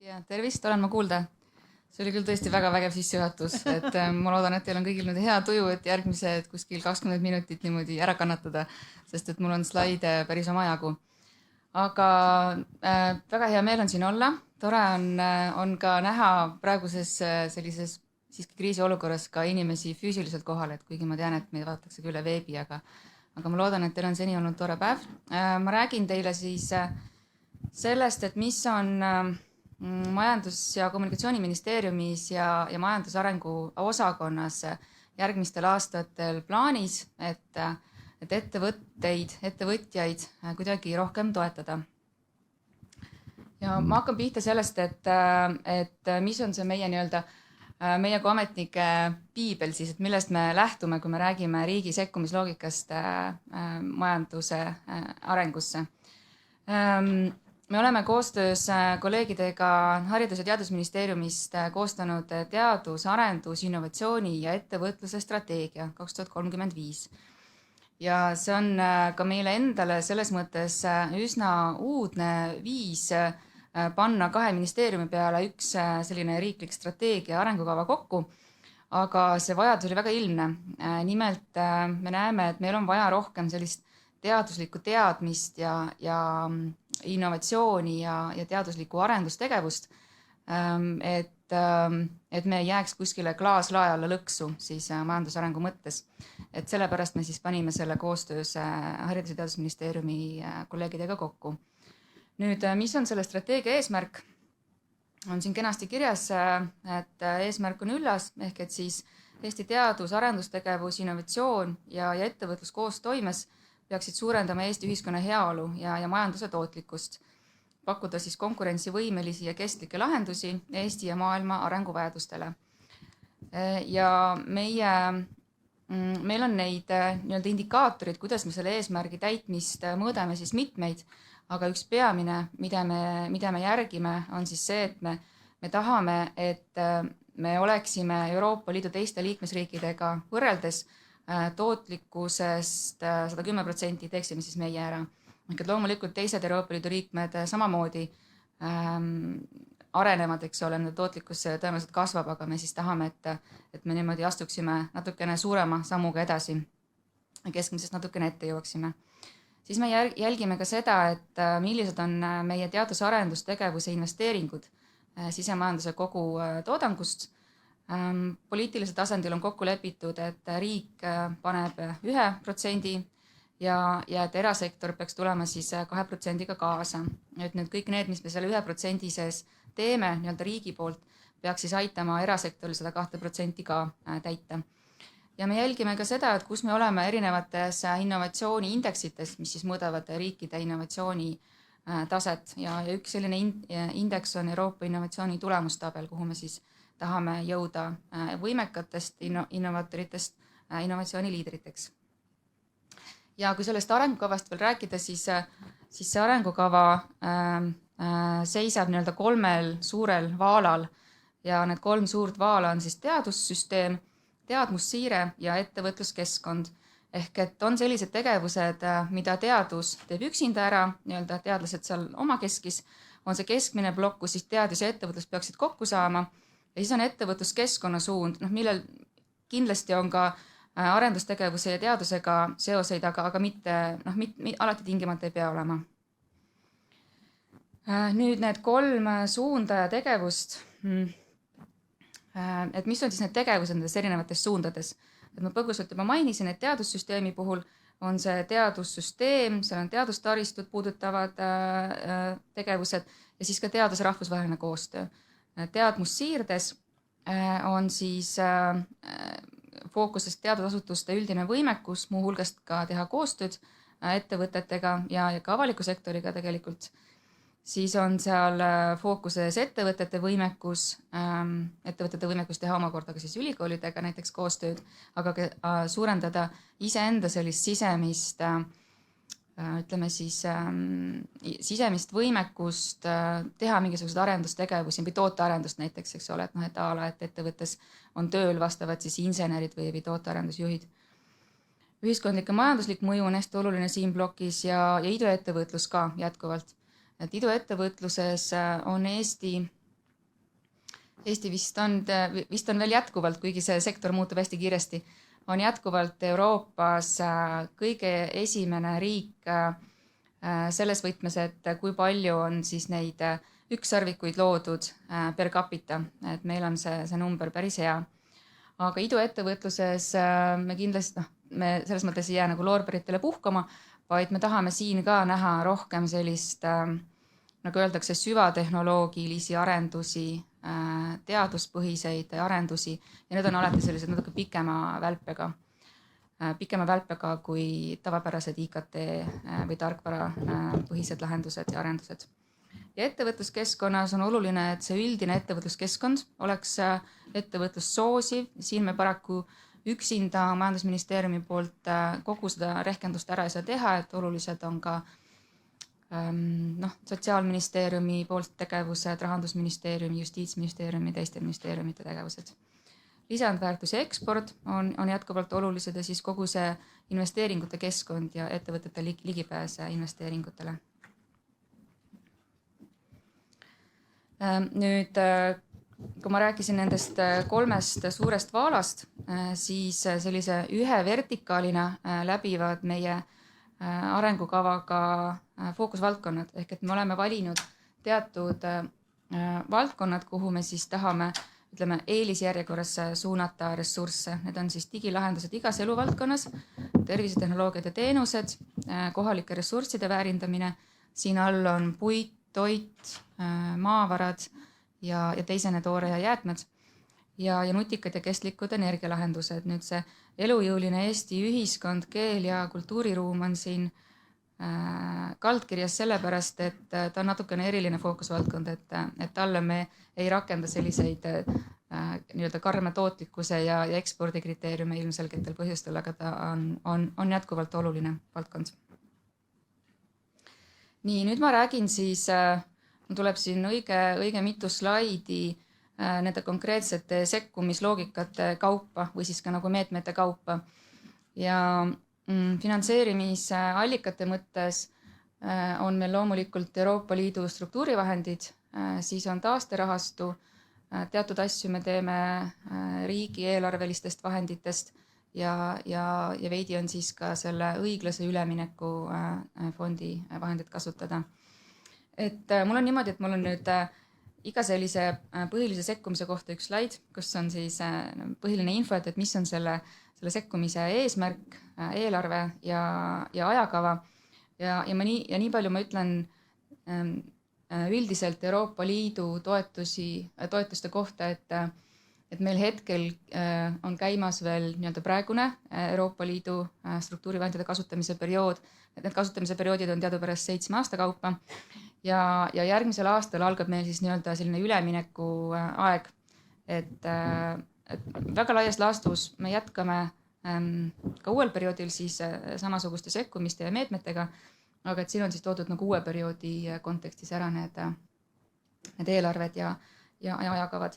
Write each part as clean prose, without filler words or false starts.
Ja tervist, olen ma kuulda. See oli küll tõesti väga vägev sissejuhatus, et ma loodan, et teil on kõigil nüüd hea tuju, et järgmised kuskil 20 minutit niimoodi ära kannatada, sest et mul on slaide päris omajagu. Aga väga hea meel on siin olla. Tore on ka näha praeguses sellises siiski kriisiolukorras ka inimesi füüsiliselt kohal, et kuigi ma tean, et meid vaadatakse ka üle veebi, aga ma loodan, et teil on seni olnud tore päev. Ma räägin teile siis sellest, et mis on Majandus- ja Kommunikatsiooniministeeriumis ja majandusarengu osakonnas järgmistel aastatel plaanis, et ettevõtjaid kuidagi rohkem toetada. Ja ma hakkan pihta sellest, et mis on see meie kui ametnike piibel siis, et millest me lähtume, kui me räägime riigi sekkumisloogikast majanduse arengusse. Me oleme koostöös kolleegidega Haridus- ja Teadusministeeriumist koostanud teadus-, arendus-, innovatsiooni ja ettevõtluse strateegia 2035. Ja see on ka meile endale selles mõttes üsna uudne viis panna kahe ministeeriumi peale üks selline riiklik strateegia arengukava kokku, aga see vajadus oli väga ilmne. Nimelt me näeme, et meil on vaja rohkem sellist teaduslikku teadmist ja innovatsiooni ja teaduslikku arendustegevust, et me ei jääks kuskile klaaslae alla lõksu siis majandusarengu mõttes. Et sellepärast me siis panime selle koostöös Haridus- ja Teadusministeeriumi kolleegidega kokku. Nüüd, mis on selle strateegia eesmärk? On siin kenasti kirjas, et eesmärk on üllas, ehk et siis Eesti teadus, arendustegevus, innovatsioon ja ettevõtlus koos toimes peaksid suurendama Eesti ühiskonna heaolu ja majanduse tootlikkust, pakkuda siis konkurentsivõimelisi ja kestlikke lahendusi Eesti ja maailma arenguvajadustele. Ja meil on neid indikaatorid, kuidas me selle eesmärgi täitmist mõõdame siis mitmeid, aga üks peamine, mida me järgime, on siis see, et me tahame, et me oleksime Euroopa Liidu teiste liikmesriikidega võrreldes tootlikkusest 110% teeksime siis meie ära. Et loomulikult teised Euroopa Liidu liikmed samamoodi arenevad, eks ole, nende tootlikkus tõenäoliselt kasvab, aga me siis tahame, et me niimoodi astuksime natukene suurema sammuga edasi, keskmisest natukene ette jõuaksime. Siis me jälgime ka seda, et millised on meie teadus-arendustegevuse investeeringud sisemajanduse kogu toodangust. Poliitilisel tasandil on kokku lepitud, et riik paneb 1% ja et erasektor peaks tulema siis 2%-ga kaasa. Et nüüd kõik need, mis me selle 1% sees teeme riigi poolt, peaks siis aitama erasektoril seda 2% ka täita. Ja me jälgime ka seda, et kus me oleme erinevates innovatsiooniindeksites, mis siis mõõdavad riikide innovatsiooni taset. Ja üks selline indeks on Euroopa innovatsiooni tulemustabel, kuhu me siis tahame jõuda võimekatest innovaatoritest innovatsiooniliidriteks. Ja kui sellest arengukavast veel rääkida, siis see arengukava seisab kolmel suurel vaalal ja need kolm suurt vaala on siis teadussüsteem, teadmussiire ja ettevõtluskeskkond. Ehk et on sellised tegevused, mida teadus teeb üksinda ära, teadlased seal omakeskis, on see keskmine plokk, kus siis teadus ja ettevõtlus peaksid kokku saama. Ja siis on ettevõtluskeskkonna suund, millel kindlasti on ka arendustegevuse ja teadusega seoseid, aga mitte alati tingimata ei pea olema. Nüüd need kolm suunda ja tegevust, et mis on siis need tegevused nendes erinevates suundades. Et ma põgusalt juba mainisin, et teadussüsteemi puhul on see teadussüsteem, seal on teadustaristut puudutavad tegevused ja siis ka teaduse rahvusvaheline koostöö. Teadmussiirdes on siis fookuses teadusasutuste üldine võimekus, muu hulgas ka teha koostööd ettevõtetega ja ka avaliku sektoriga tegelikult. Siis on seal fookuses ettevõtete võimekus teha omakorda ka siis ülikoolidega näiteks koostööd, aga ka suurendada iseenda sellist sisemist sisemist võimekust teha mingisuguseid arendustegevusi või tootearendust näiteks, eks ole, et ettevõttes on tööl vastavad siis insenerid või tootearendusjuhid. Ühiskondlik ja majanduslik mõju on hästi oluline siin plokis ja iduettevõtlus ka jätkuvalt. Et iduettevõtluses on Eesti Eesti vist on veel jätkuvalt, kuigi see sektor muutub hästi kiiresti, on jätkuvalt Euroopas kõige esimene riik selles võtmes, et kui palju on siis neid ükssarvikuid loodud per capita, et meil on see number päris hea. Aga iduettevõtluses me kindlasti, me selles mõttes ei jää nagu loorberitele puhkama, vaid me tahame siin ka näha rohkem sellist, nagu öeldakse, süvatehnoloogilisi arendusi, teaduspõhiseid arendusi ja need on alati sellised natuke pikema välpega kui tavapärased IKT või tarkvara põhised lahendused ja arendused. Ja ettevõtluskeskkonnas on oluline, et see üldine ettevõtluskeskkond oleks ettevõtlust soosiv. Siin me paraku üksinda Majandusministeeriumi poolt kogu seda rehkendust ära ei saa teha, et olulised on ka Sotsiaalministeeriumi poolt tegevused, Rahandusministeeriumi, Justiitsministeeriumi, teiste ministeeriumite tegevused. Lisandväärtus ja eksport on jätkuvalt olulised ja siis kogu see investeeringute keskkond ja ettevõtete ligipääse investeeringutele. Nüüd, kui ma rääkisin nendest 3 suurest vaalast, siis sellise ühe vertikaalina läbivad meie arengukavaga fookusvaldkonnad, ehk et me oleme valinud teatud valdkonnad, kuhu me siis tahame, ütleme, eelisjärjekorras suunata ressursse. Need on siis digilahendused igas eluvaldkonnas, tervisetehnoloogiad ja teenused, kohalike ressursside väärindamine. Siin all on puit, toit, maavarad ja teisene toore ja jäätmed ja nutikad ja kestlikud energialahendused. Nüüd see elujõuline Eesti ühiskond, keel ja kultuuriruum on siin kaldkirjas sellepärast, et ta on natukene eriline fookusvaldkond, et talle me ei rakenda selliseid nii-öelda karme tootlikkuse ja ekspordikriteeriume ilmselgetel põhjustel, aga ta on jätkuvalt oluline valdkond. Nii, nüüd ma räägin siis, tuleb siin õige mitu slaidi nende konkreetsete sekkumisloogikate kaupa või siis ka nagu meetmete kaupa. Ja finantseerimisallikate mõttes on meil loomulikult Euroopa Liidu struktuurivahendid, siis on taasterahastu, teatud asju me teeme riigieelarvelistest vahenditest ja veidi on siis ka selle õiglase ülemineku fondi vahendid kasutada. Et mul on niimoodi, et mul on nüüd iga sellise põhilise sekkumise kohta üks slaid, kus on siis põhiline info, et mis on selle sekkumise eesmärk, eelarve ja ajakava. Ja nii palju ma ütlen üldiselt Euroopa Liidu toetuste kohta, et meil hetkel on käimas veel nii-öelda praegune Euroopa Liidu struktuurivahendite kasutamise periood. Need kasutamise perioodid on teadupärast 7 aasta kaupa ja järgmisel aastal algab meil siis nii-öelda selline ülemineku aeg. Et väga laias laastus me jätkame ka uuel perioodil siis samasuguste sekkumiste ja meetmetega, aga et siin on siis toodud nagu uue perioodi kontekstis ära need eelarved ja ajakavad.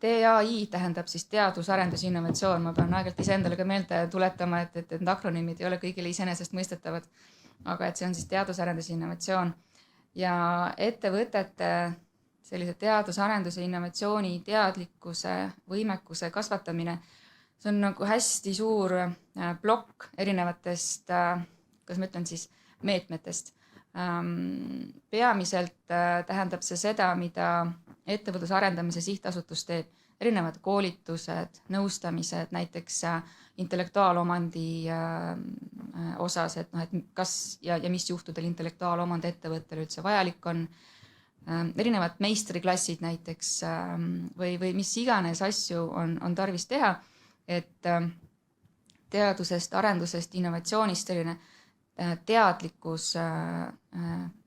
TAI tähendab siis teadus, arendus, innovatsioon. Ma pean aeg-ajalt iseendale ka meelde tuletama, et need akronüümid ei ole kõigile iseenesest mõistetavad, aga et see on siis teadus, arendus, innovatsioon. Ja ettevõtete sellise teadus, arenduse, innovatsiooni, teadlikkuse, võimekuse kasvatamine, see on nagu hästi suur plokk erinevatest, kuidas ma ütlen siis, meetmetest. Peamiselt tähendab see seda, mida ettevõtluse arendamise sihtasutus teeb, erinevad koolitused, nõustamised, näiteks intellektuaalomandi osas, et kas ja mis juhtudel intellektuaalomand ettevõttel üldse vajalik on, erinevad meistriklassid näiteks või mis iganes asju on tarvis teha, et teadusest, arendusest, innovatsioonist selline teadlikkus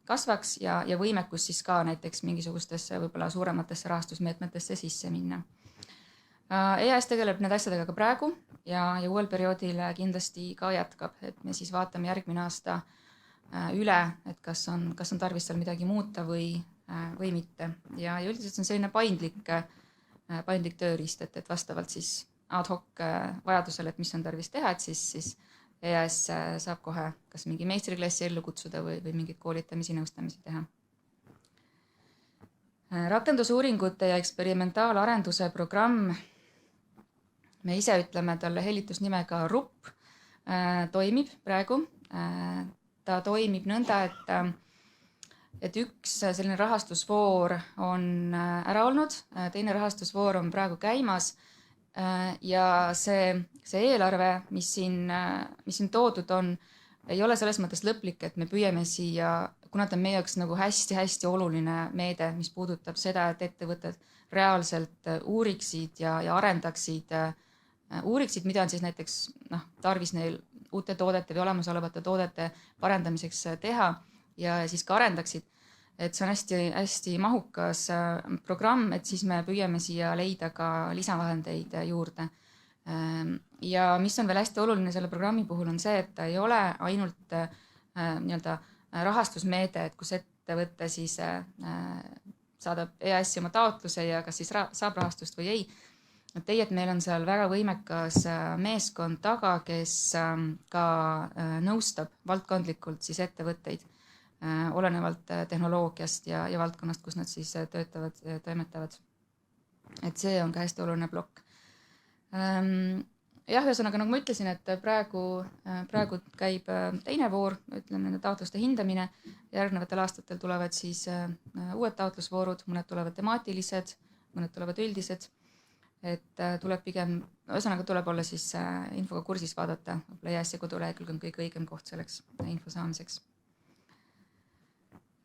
kasvaks ja võimekus siis ka näiteks mingisugustesse võib-olla suurematesse rahastusmeetmetesse sisse minna. EAS tegeleb need asjadega ka praegu ja uuel perioodil kindlasti ka jätkab, et me siis vaatame järgmine aasta üle, et kas on tarvis seal midagi muuta või mitte. Ja üldiselt see on selline paindlik tööriist, et vastavalt siis ad hoc vajadusele, et mis on tarvis teha, et siis EAS saab kohe kas mingi meistriklassi ellu kutsuda või mingeid koolitamisi, nõustamisi teha. Rakendusuuringute ja eksperimentaalarenduse programm, me ise ütleme talle hellitusnimega RUP, toimib praegu. Ta toimib nõnda, et üks selline rahastusvoor on ära olnud, teine rahastusvoor on praegu käimas ja see eelarve, mis siin toodud on, ei ole selles mõttes lõplik, et me püüame siia, kuna ta on meie jaoks nagu hästi-hästi oluline meede, mis puudutab seda, et ettevõtted reaalselt uuriksid ja arendaksid, mida on siis näiteks tarvis neil uute toodete või olemasolevate toodete parendamiseks teha ja siis ka arendaksid. Et see on hästi mahukas programm, et siis me püüame siia leida ka lisavahendeid juurde. Ja mis on veel hästi oluline selle programmi puhul on see, et ta ei ole ainult nii-öelda rahastusmeede, et kus ettevõte siis saadab EAS-i oma taotluse ja kas siis saab rahastust või ei. Et meil on seal väga võimekas meeskond taga, kes ka nõustab valdkondlikult siis ettevõtteid olenevalt tehnoloogiast ja valdkonnast, kus nad siis töötavad, toimetavad. Et see on ka hästi oluline plokk. Jah, ühesõnaga, nagu ma ütlesin, et praegu käib teine voor, ütleme nende taotluste hindamine. Järgnevatel aastatel tulevad siis uued taotlusvoorud, mõned tulevad temaatilised, mõned tulevad üldised. Et tuleb pigem, ühesõnaga tuleb olla siis infoga kursis vaadata. EAS-i kodulehekülg on kõige õigem koht selleks info saamiseks.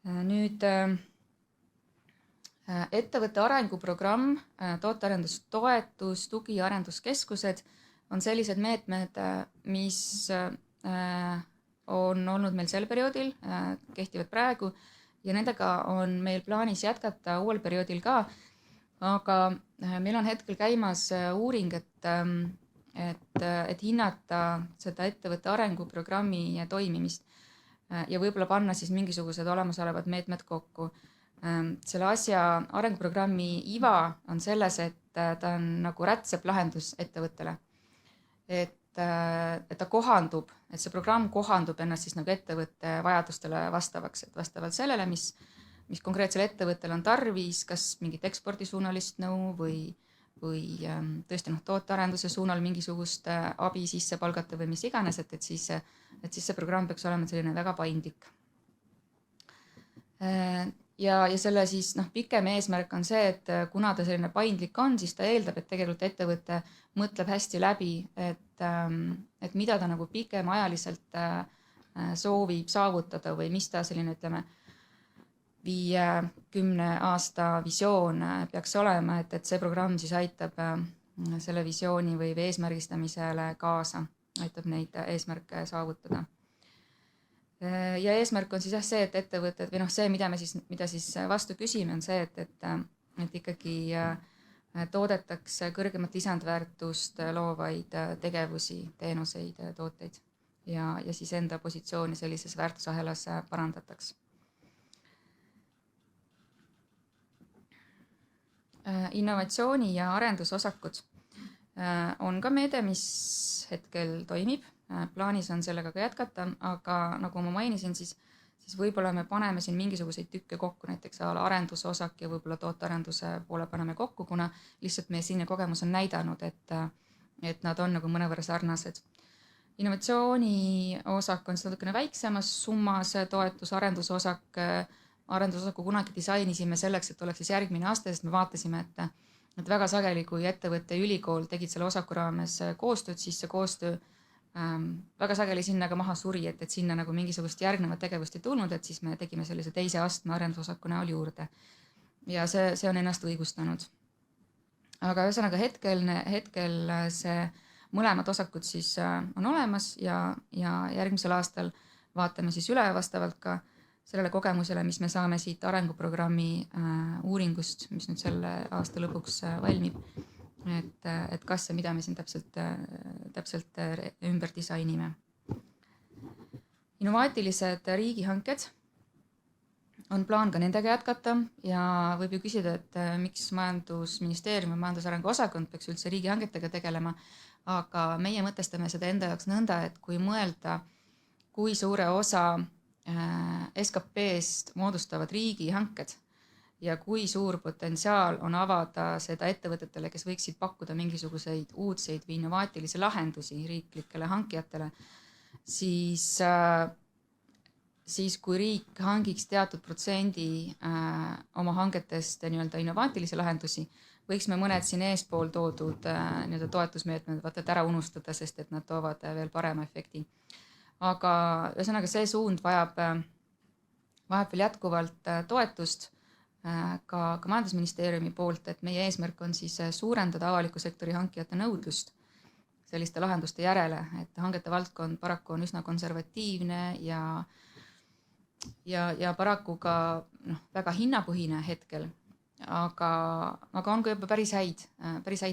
Nüüd ettevõtte arenguprogramm, tootearendustoetus, tugi- ja arenduskeskused on sellised meetmed, mis on olnud meil sel perioodil, kehtivad praegu ja nendega on meil plaanis jätkata uuel perioodil ka. Aga meil on hetkel käimas uuring, et hinnata seda ettevõtte arenguprogrammi toimimist ja võib-olla panna siis mingisugused olemasolevad meetmed kokku. Selle asja arenguprogrammi iva on selles, et ta on nagu rätseplahendus ettevõttele. Et ta kohandub, et see programm kohandub ennast siis nagu ettevõtte vajadustele vastavaks, et vastavalt sellele, mis konkreetsel ettevõttel on tarvis, kas mingit ekspordisuunalist nõu või tõesti tootearenduse suunal mingisugust abi sisse palgata või mis iganes, et siis see programm peaks olema selline väga paindlik. Ja selle siis pikem eesmärk on see, et kuna ta selline paindlik on, siis ta eeldab, et tegelikult ettevõte mõtleb hästi läbi, et mida ta nagu pikemaajaliselt soovib saavutada või mis ta selline, ütleme, 5-10 aasta visioon peaks olema, et see programm siis aitab selle visiooni või eesmärgistamisele kaasa, aitab neid eesmärke saavutada. Ja eesmärk on siis see, et ettevõtted või see, mida siis vastu küsime, on see, et ikkagi toodetakse kõrgemat lisandväärtust loovaid tegevusi, teenuseid, tooteid ja siis enda positsiooni sellises väärtusahelas parandataks. Innovatsiooni ja arendusosakud on ka meede, mis hetkel toimib. Plaanis on sellega ka jätkata, aga nagu ma mainisin, siis võib-olla me paneme siin mingisuguseid tükke kokku, näiteks arendusosak ja võib-olla tootearenduse poole paneme kokku, kuna lihtsalt meie siinne kogemus on näidanud, et nad on nagu mõnevõrra sarnased. Innovatsiooni osak on natukene väiksemas summas toetus, arendusosaku kunagi disainisime selleks, et oleks siis järgmine aasta, sest me vaatasime, et väga sageli, kui ettevõtte ja ülikool tegid selle osaku raames koostööd, siis see koostöö väga sageli sinna ka maha suri, et sinna nagu mingisugust järgnevat tegevust ei tulnud, et siis me tegime sellise teise astme arendusosaku näol juurde. Ja see on ennast õigustanud. Aga ühesõnaga hetkel see mõlemad osakud siis on olemas ja järgmisel aastal vaatame siis üle vastavalt ka sellele kogemusele, mis me saame siit arenguprogrammi uuringust, mis nüüd selle aasta lõpuks valmib, et kas ja mida me siin täpselt ümber disainime. Innovaatilised riigihanked on plaan ka nendega jätkata ja võib ju küsida, et miks Majandusministeeriumi majandusarengu osakond peaks üldse riigihangetega tegelema, aga meie mõtestame seda enda jaoks nõnda, et kui mõelda, kui suure osa SKP-st moodustavad riigihanked ja kui suur potentsiaal on avada seda ettevõtetele, kes võiksid pakkuda mingisuguseid uudseid või innovaatilisi lahendusi riiklikele hankijatele, siis kui riik hangiks teatud protsendi oma hangetest nii-öelda innovaatilisi lahendusi, võiks me mõned siin eespool toodud nii-öelda toetusmeetmed vaata ära unustada, sest et nad toovad veel parema efekti. Aga ühesõnaga see suund vajab veel jätkuvalt toetust ka Majandusministeeriumi poolt, et meie eesmärk on siis suurendada avaliku sektori hankijate nõudlust selliste lahenduste järele, et hangete valdkond paraku on üsna konservatiivne ja paraku ka väga hinnapõhine hetkel, aga on ka juba päris häid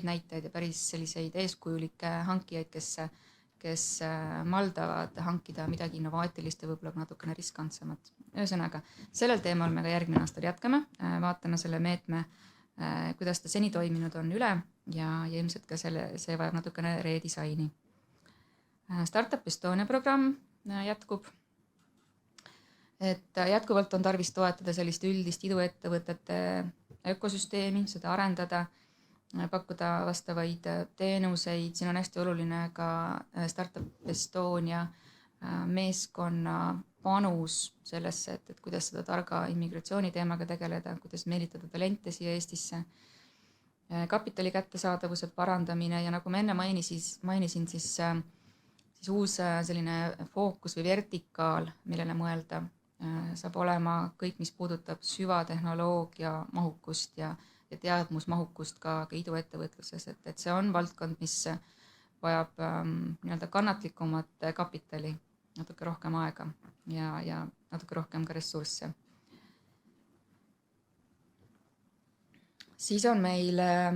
näiteid ja päris selliseid eeskujulikke hankijaid, kes maldavad hankida midagi innovaatilist ja võib-olla natukene riskantsemat. Ühesõnaga, sellel teemal me ka järgmine aastal jätkame, vaatame selle meetme, kuidas ta seni toiminud on üle ja ilmselt ka see vajab natukene redisaini. Startup Estonia programm jätkub. Et jätkuvalt on tarvis toetada sellist üldist iduettevõtete ökosüsteemi, seda arendada, pakkuda vastavaid teenuseid. Siin on hästi oluline ka Startup Estonia meeskonna panus sellesse, et kuidas seda targa immigratsiooni teemaga tegeleda, kuidas meelitada talente siia Eestisse, kapitali kättesaadavuse parandamine ja nagu ma enne mainisin, siis uus selline fookus või vertikaal, millele mõelda, saab olema kõik, mis puudutab süvatehnoloogia mahukust ja teadmusmahukust ka iduettevõtluses, et see on valdkond, mis vajab nii-öelda kannatlikumat kapitali, natuke rohkem aega ja natuke rohkem ka ressursse. Siis on me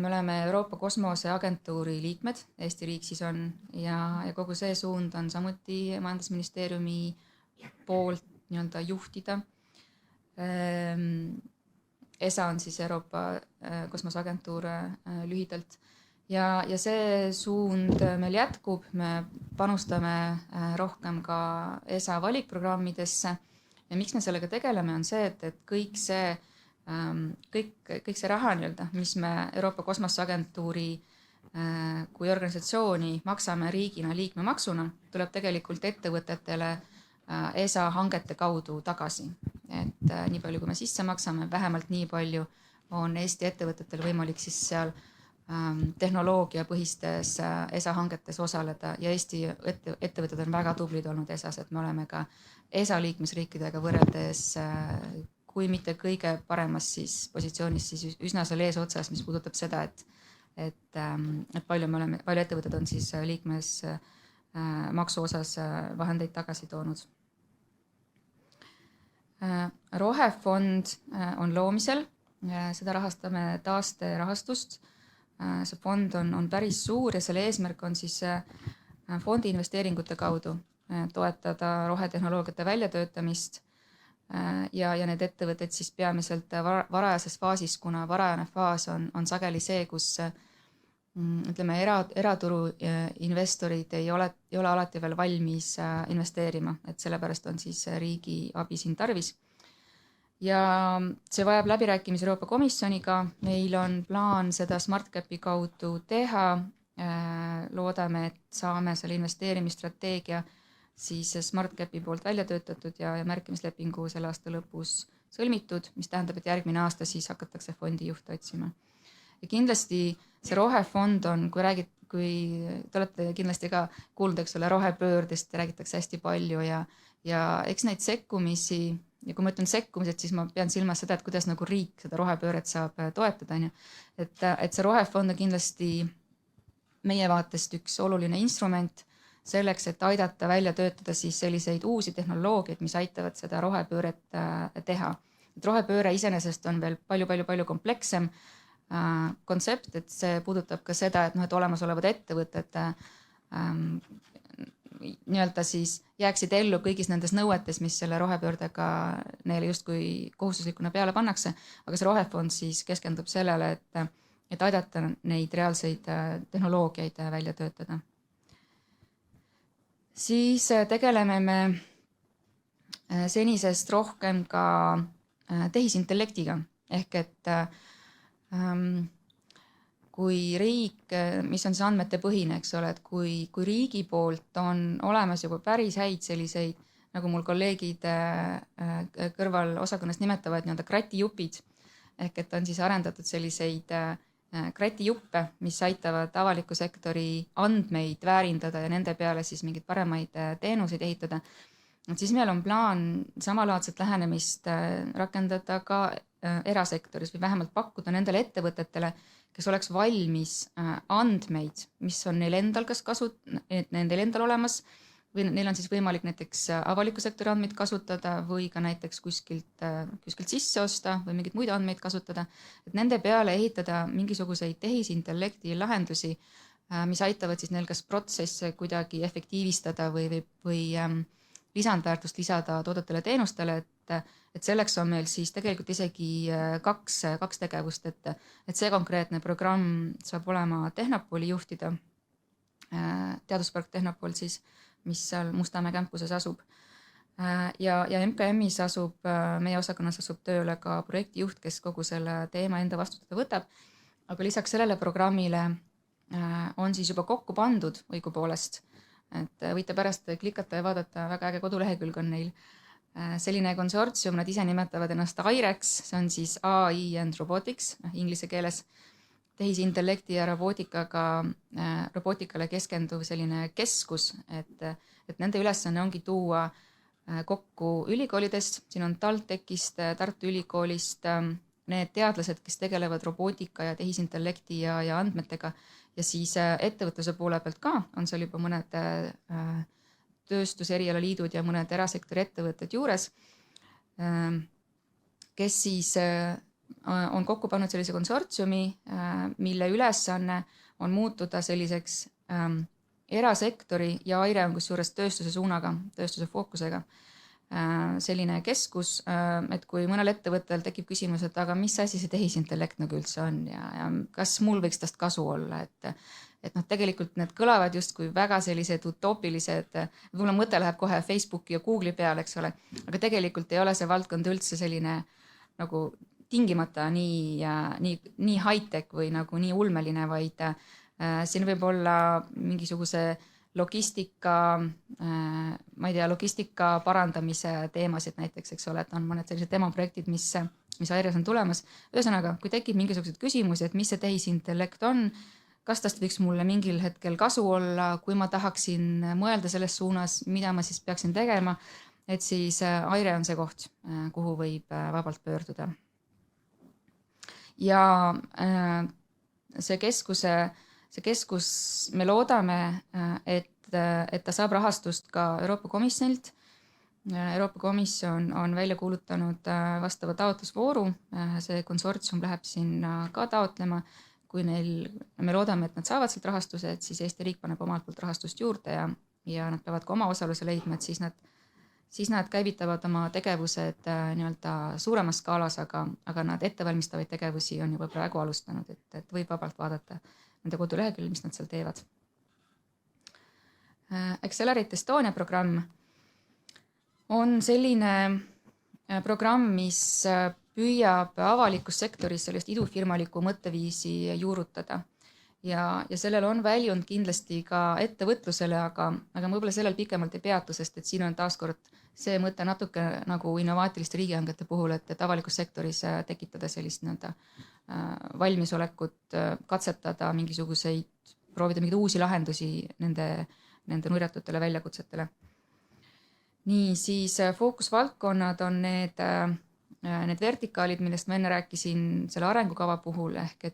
oleme Euroopa Kosmoseagentuuri liikmed, Eesti riik siis on, ja kogu see suund on samuti Majandusministeeriumi poolt nii-öelda juhtida. ESA on siis Euroopa Kosmoseagentuur lühidalt ja see suund meil jätkub, me panustame rohkem ka ESA valikprogrammidesse ja miks me sellega tegeleme, on see, et kõik see raha, nii-öelda, mis me Euroopa Kosmoseagentuuri kui organisatsiooni maksame riigina liikmemaksuna, tuleb tegelikult ettevõtetele ESA hangete kaudu tagasi. Et nii palju, kui me sisse maksame, vähemalt nii palju on Eesti ettevõtetel võimalik siis seal tehnoloogiapõhistes ESA hangetes osaleda ja Eesti ettevõtted on väga tublid olnud ESA-s, et me oleme ka ESA liikmesriikidega võrreldes, kui mitte kõige paremas siis positsioonis, siis üsna seal eesotsas, mis puudutab seda, et palju ettevõtted on siis liikmesmaksu osas vahendeid tagasi toonud. Rohefond on loomisel, seda rahastame taasterahastust. See fond on päris suur ja selle eesmärk on siis fondi investeeringute kaudu toetada rohetehnoloogiate väljatöötamist ja need ettevõtted siis peamiselt varajases faasis, kuna varajane faas on sageli see, kus ütleme, eraturu investorid ei ole alati veel valmis investeerima, et sellepärast on siis riigi abi siin tarvis. Ja see vajab läbirääkimisi Euroopa Komisjoniga. Meil on plaan seda SmartCapi kaudu teha. Loodame, et saame selle investeerimisstrateegia siis SmartCapi poolt välja töötatud ja märkimislepingu selle aasta lõpus sõlmitud, mis tähendab, et järgmine aasta siis hakatakse fondi juhte otsima. Ja kindlasti see rohefond on, kui te olete kindlasti ka kuulnud, eks ole, rohepöördest räägitakse hästi palju ja eks neid sekkumisi, ja kui ma ütlen sekkumised, siis ma pean silmas seda, et kuidas nagu riik seda rohepööret saab toetada. Et see rohefond on kindlasti meie vaatest üks oluline instrument selleks, et aidata välja töötada siis selliseid uusi tehnoloogiaid, mis aitavad seda rohepööret teha. Et rohepööre iseenesest on veel palju komplekssem kontsept, et see puudutab ka seda, et olemasolevad ettevõtted nii-öelda siis jääksid ellu kõigis nendes nõuetes, mis selle rohepöördega neile justkui kohustuslikuna peale pannakse, aga see rohefond siis keskendub sellele, et aidata neid reaalseid tehnoloogiaid välja töötada. Siis tegeleme me senisest rohkem ka tehisintellektiga ehk et kui riik, mis on siis andmete põhine, eks ole, et kui riigi poolt on olemas juba päris häid selliseid, nagu mul kolleegid kõrval osakonnas nimetavad, nii-öelda kratijupid, ehk et on siis arendatud selliseid kratijuppe, mis aitavad avaliku sektori andmeid väärindada ja nende peale siis mingeid paremaid teenuseid ehitada. Et siis meil on plaan samalaadset lähenemist rakendada ka erasektoris või vähemalt pakkuda nendele ettevõtetele, kes oleks valmis andmeid, mis on neil endal nendel endal olemas, või neil on siis võimalik näiteks avaliku sektori andmeid kasutada või ka näiteks kuskilt sisse osta või mingeid muid andmeid kasutada, et nende peale ehitada mingisuguseid tehisintellekti lahendusi, mis aitavad siis neil kas protsesse kuidagi efektiivistada või lisandväärtust lisada toodetele ja teenustele, et selleks on meil siis tegelikult isegi kaks tegevust, et see konkreetne programm saab olema Tehnopoli juhtida, teaduspark Tehnopol siis, mis seal Mustamäe campuses asub. Ja MKM-is meie osakonnas asub tööle ka projektijuht, kes kogu selle teema enda vastutada võtab. Aga lisaks sellele programmile on siis juba kokku pandud õigupoolest, et võite pärast klikata ja vaadata, väga äge kodulehekülg on neil. Selline konsortsium, nad ise nimetavad ennast IREX, see on siis AI and Robotics inglise keeles, tehisintellekti ja robootikale keskenduv selline keskus, et nende ülesanne ongi tuua kokku ülikoolidest, siin on TalTechist, Tartu Ülikoolist, need teadlased, kes tegelevad robootika ja tehisintellekti ja andmetega, ja siis ettevõtluse poole pealt ka on seal juba mõned tööstuserialaliidud ja mõned erasektori ettevõtted juures, kes siis on kokku pannud sellise konsortsiumi, mille ülesanne on muutuda selliseks erasektori ja AIRE on kusjuures tööstuse suunaga, tööstuse fookusega selline keskus, et kui mõnel ettevõttel tekib küsimus, et aga mis asi see tehisintellekt nagu üldse on ja kas mul võiks tast kasu olla, et tegelikult need kõlavad justkui väga sellised utoopilised, võib-olla mõte läheb kohe Facebooki ja Google'i peale, eks ole, aga tegelikult ei ole see valdkond üldse selline nagu tingimata nii high-tech või nagu nii ulmeline, vaid siin võib olla mingisuguse logistika parandamise teemasid näiteks, eks ole, et on mõned sellised demoprojektid, mis AIRES on tulemas. Ühesõnaga, kui tekib mingisuguseid küsimusi, et mis see tehisintellekt on, kas tast võiks mulle mingil hetkel kasu olla, kui ma tahaksin mõelda selles suunas, mida ma siis peaksin tegema, et siis AIRE on see koht, kuhu võib vabalt pöörduda. Ja see keskus, me loodame, et ta saab rahastust ka Euroopa Komisjonilt. Euroopa Komisjon on välja kuulutanud vastava taotlusvooru, see konsortsium läheb sinna ka taotlema, kui me loodame, et nad saavad sealt rahastuse, et siis Eesti riik paneb omalt poolt rahastust juurde ja nad peavad ka oma osaluse leidma, et siis nad käivitavad oma tegevused nii-öelda suuremas skaalas, aga nad ettevalmistavaid tegevusi on juba praegu alustanud, et võib vabalt vaadata nende koduleheküljel, mis nad seal teevad. Accelerate Estonia programm on selline programm, mis püüab avalikus sektoris sellist idufirmaliku mõtteviisi juurutada. Ja sellel on väljund kindlasti ka ettevõtlusele, aga ma võib-olla sellel pikemalt ei peatu, sest et siin on taaskord see mõte natuke nagu innovaatiliste riigihangete puhul, et avalikus sektoris tekitada sellist valmisolekut katsetada mingisuguseid, proovida mingeid uusi lahendusi nende nurjatutele väljakutsetele. Nii, siis fookusvaldkonnad on need vertikaalid, millest ma enne rääkisin selle arengukava puhul, ehk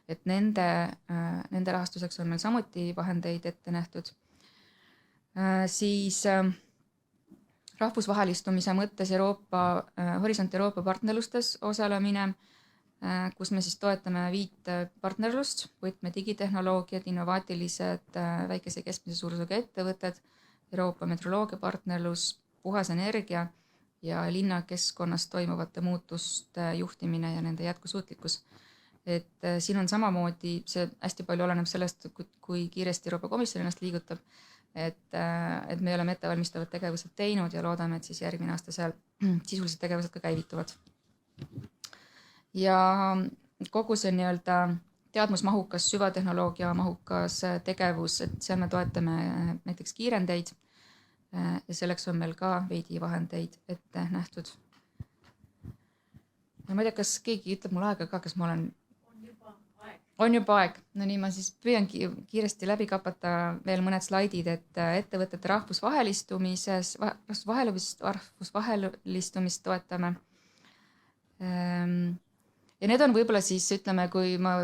et nende rahastuseks on meil samuti vahendeid ette nähtud. Siis rahvusvahelistumise mõttes Horisont Euroopa partnerlustes osalemine, kus me siis toetame 5 partnerlust, võtme digitehnoloogiad, innovaatilised väikese ja keskmise suurusega ettevõtted, Euroopa metroloogia partnerlus, puhas energia ja linnakeskkonnas toimuvate muutuste juhtimine ja nende jätkusuutlikkus. Et siin on samamoodi, see hästi palju oleneb sellest, kui kiiresti Euroopa Komisjon ennast liigutab, et me oleme ettevalmistavad tegevused teinud ja loodame, et siis järgmine aasta seal sisulised tegevused ka käivituvad. ja kogu see nii-öelda teadmusmahukas, süvatehnoloogia mahukas tegevus, et seal me toetame näiteks kiirendeid ja selleks on meil ka veidi vahendeid ette nähtud. Ma ei tea, kas keegi ütleb mul aega ka, kas ma olen... On juba aeg. No nii, ma siis püüan kiiresti läbi kapata veel mõned slaidid, et ettevõtete rahvusvahelistumist toetame. Ja need on võib-olla siis, ütleme, kui ma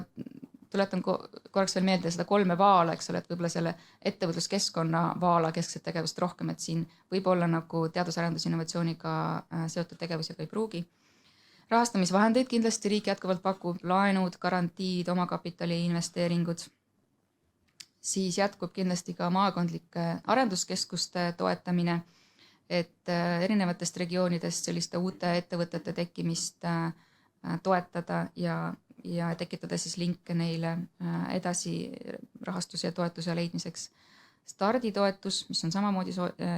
tuletan korraks veel meelde seda 3 vaala, eks ole, et võib-olla selle ettevõtluskeskkonna vaala keskset tegevust rohkem, et siin võib olla nagu teadus-arendusinnovatsiooniga seotud tegevusega ei pruugi. Rahastamisvahendeid kindlasti riik jätkuvalt pakub, laenud, garantiid, omakapitali investeeringud. Siis jätkub kindlasti ka maakondlike arenduskeskuste toetamine, et erinevatest regioonidest selliste uute ettevõtete tekkimist toetada ja tekitada siis linke neile edasi rahastuse ja toetuse leidmiseks. Starditoetus, mis on samamoodi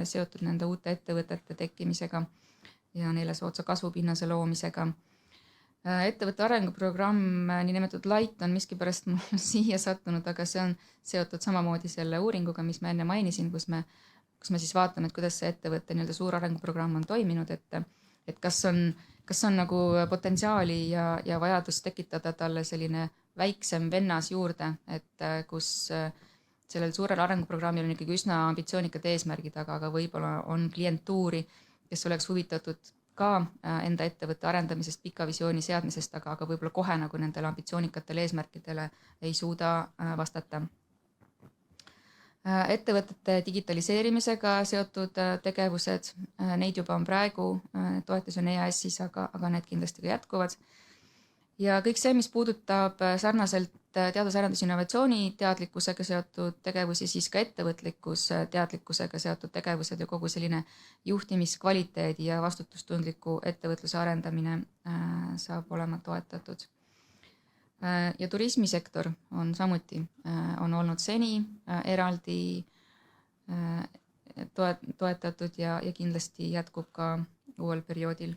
seotud nende uute ettevõtete tekkimisega ja neile soodsa kasvupinnase loomisega. Ettevõtte arenguprogramm, niinimetatud LIGHT, on miskipärast mul siia sattunud, aga see on seotud samamoodi selle uuringuga, mis ma enne mainisin, kus me siis vaatame, et kuidas see ettevõtte nii-öelda suur arenguprogramm on toiminud, et kas on nagu potentsiaali ja vajadus tekitada talle selline väiksem vennas juurde, et kus sellel suurel arenguprogrammil on ikkagi üsna ambitsioonikad eesmärgid, aga võib-olla on klientuuri, kes oleks huvitatud ka enda ettevõtte arendamisest, pika visiooni seadmisest, aga võib-olla kohe nagu nendele ambitsioonikatele eesmärkidele ei suuda vastata. Ettevõtete digitaliseerimisega seotud tegevused, neid juba on praegu, toetus on EAS-is, aga need kindlasti ka jätkuvad. Ja kõik see, mis puudutab sarnaselt teadus-arendusinnovatsiooni teadlikkusega seotud tegevusi, siis ka ettevõtlikkus teadlikkusega seotud tegevused ja kogu selline juhtimiskvaliteedi ja vastutustundliku ettevõtluse arendamine saab olema toetatud. Ja turismisektor on samuti on olnud seni eraldi toetatud ja kindlasti jätkub ka uuel perioodil.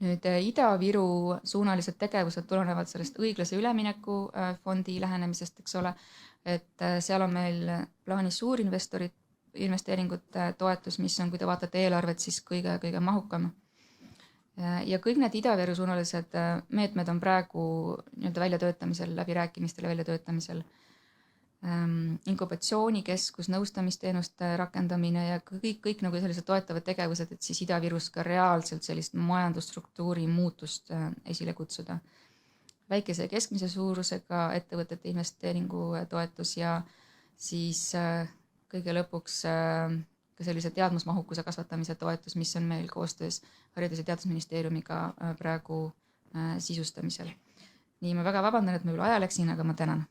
Nüüd Ida-Viru suunalised tegevused tulenevad sellest õiglase ülemineku fondi lähenemisest, eks ole, et seal on meil plaanis suurinvesteeringute toetus, mis on, kui te vaatate eelarvet, siis kõige mahukam. Ja kõik need Ida-Viru suunalised meetmed on praegu nii-öelda väljatöötamisel, läbirääkimistel ja väljatöötamisel. Inkubatsioonikeskus, nõustamisteenuste rakendamine ja kõik nagu sellised toetavad tegevused, et siis Ida-Virus ka reaalselt sellist majandusstruktuuri muutust esile kutsuda. Väikese ja keskmise suurusega ettevõtete investeeringu toetus ja siis kõige lõpuks ka sellise teadmusmahukuse kasvatamise toetus, mis on meil koostöös Haridus- ja Teadusministeeriumiga praegu sisustamisel. Nii, ma väga vabandan, et ma üle aja läksin, aga ma tänan.